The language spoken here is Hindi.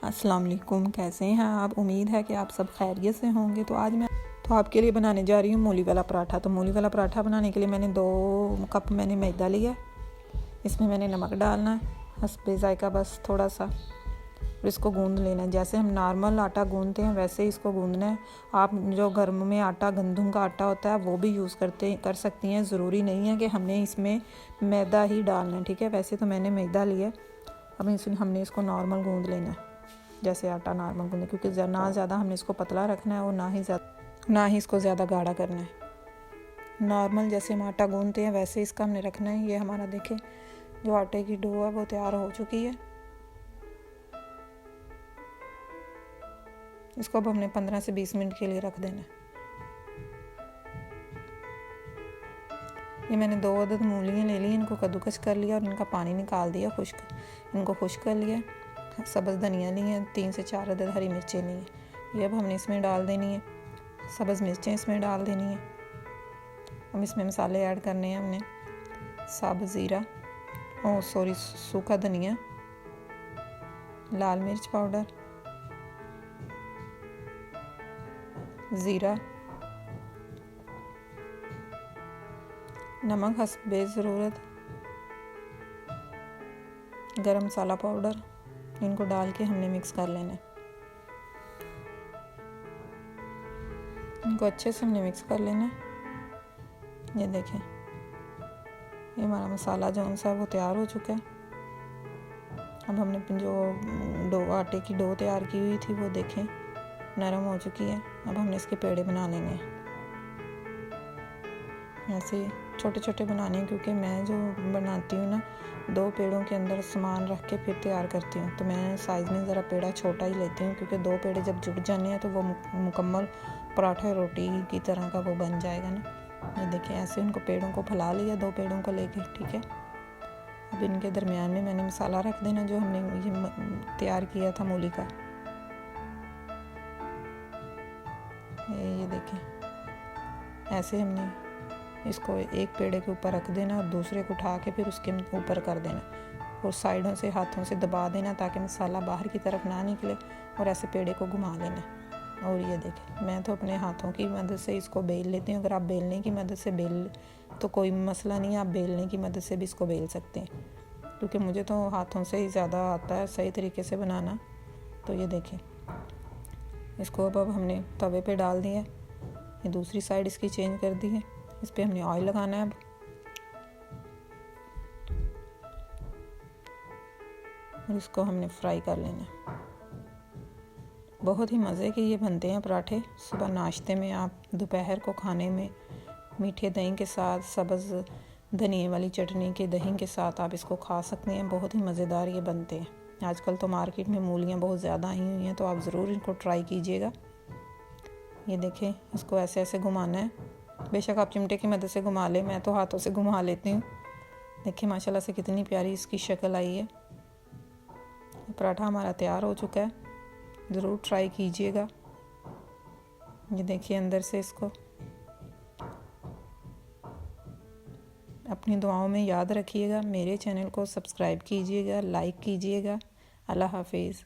अस्सलाम वालेकुम, कैसे हैं आप? उम्मीद है कि आप सब खैरियत से होंगे। तो आज मैं आपके लिए बनाने जा रही हूँ मूली वाला पराठा। तो मूली वाला पराठा बनाने के लिए मैंने 2 कप मैदा लिया। इसमें मैंने नमक डालना है हस्बे ज़ायका, बस थोड़ा सा, और इसको गूंद लेना है। जैसे हम नॉर्मल आटा गूंदते हैं वैसे ही इसको गूंदना है। आप जो घर में आटा गंदम का आटा होता है वो भी यूज़ कर सकती हैं। ज़रूरी नहीं है कि हमने इसमें मैदा ही डालना है, ठीक है। वैसे तो मैंने मैदा लिया। अब हमने इसको नॉर्मल गूंद लेना है, जैसे आटा नॉर्मल गूंदे, क्योंकि ना ज़्यादा हमने इसको पतला रखना है और ना ही इसको ज़्यादा गाढ़ा करना है। नॉर्मल जैसे हम आटा गूंदते हैं वैसे इसका हमने रखना है। ये हमारा देखें जो आटे की डो है वो तैयार हो चुकी है। इसको अब हमने 15 से 20 मिनट के लिए रख देना है। ये मैंने 2 अदद मूलियाँ ले ली, इनको कद्दूकस कर लिया और इनका पानी निकाल दिया, इनको खुश्क कर लिया। सब्ज़ धनिया ली है, 3 से 4 अदद हरी मिर्चें ली हैं। ये अब हमने इसमें डाल देनी है। सब्ज़ मिर्चें इसमें डाल देनी है। अब इसमें मसाले ऐड करने हैं हमने। साबुत ज़ीरा, सूखा धनिया, लाल मिर्च पाउडर, ज़ीरा, नमक हस्बे ज़रूरत, गरम मसाला पाउडर। इनको डाल के हमने मिक्स कर लेना है। इनको अच्छे से हमने मिक्स कर लेना है। ये देखें, ये हमारा मसाला जो सा वो तैयार हो चुका है। अब हमने जो आटे की डो तैयार की हुई थी वो देखें नरम हो चुकी है। अब हमने इसके पेड़े बना लेने हैं। ऐसे छोटे छोटे बनाने हैं, क्योंकि मैं जो बनाती हूँ ना 2 पेड़ों के अंदर सामान रख के फिर तैयार करती हूँ। तो मैं साइज़ में ज़रा पेड़ा छोटा ही लेती हूँ, क्योंकि 2 पेड़े जब जुड़ जाने हैं तो वो मुकम्मल पराठा रोटी की तरह का वो बन जाएगा ना। ये देखिए ऐसे उनको पेड़ों को फैला लिया, 2 पेड़ों को लेके, ठीक है। अब इनके दरमियान में मैंने मसाला रख देना जो हमने ये तैयार किया था मूली का। ये देखें ऐसे हमने इसको एक पेड़े के ऊपर रख देना और दूसरे को उठा के फिर उसके ऊपर कर देना और साइडों से हाथों से दबा देना ताकि मसाला बाहर की तरफ ना निकले, और ऐसे पेड़े को घुमा लेना। और ये देखें मैं तो अपने हाथों की मदद से इसको बेल लेती हूँ। अगर आप बेलने की मदद से बेल तो कोई मसला नहीं, आप बेलने की मदद से भी इसको बेल सकते हैं, क्योंकि मुझे तो हाथों से ही ज़्यादा आता है सही तरीके से बनाना। तो ये देखें इसको अब हमने तवे पे डाल दिया। ये दूसरी साइड इसकी चेंज कर दी है। इस पर हमने ऑयल लगाना है अब, और इसको हमने फ्राई कर लेना है। बहुत ही मज़े के ये बनते हैं पराठे। सुबह नाश्ते में, आप दोपहर को खाने में मीठे दही के साथ, सब्ज़ धनिए वाली चटनी के दही के साथ आप इसको खा सकते हैं। बहुत ही मज़ेदार ये बनते हैं। आजकल तो मार्केट में मूलियाँ बहुत ज़्यादा आई हुई हैं, तो आप ज़रूर इनको ट्राई कीजिएगा। ये देखें इसको ऐसे ऐसे घुमाना है। बेशक आप चिमटे की मदद से घुमा लें, मैं तो हाथों से घुमा लेती हूँ। देखिए माशाल्लाह से कितनी प्यारी इसकी शक्ल आई है। पराठा हमारा तैयार हो चुका है, ज़रूर ट्राई कीजिएगा। ये देखिए अंदर से इसको अपनी दुआओं में याद रखिएगा। मेरे चैनल को सब्सक्राइब कीजिएगा, लाइक कीजिएगा। अल्लाह हाफिज़।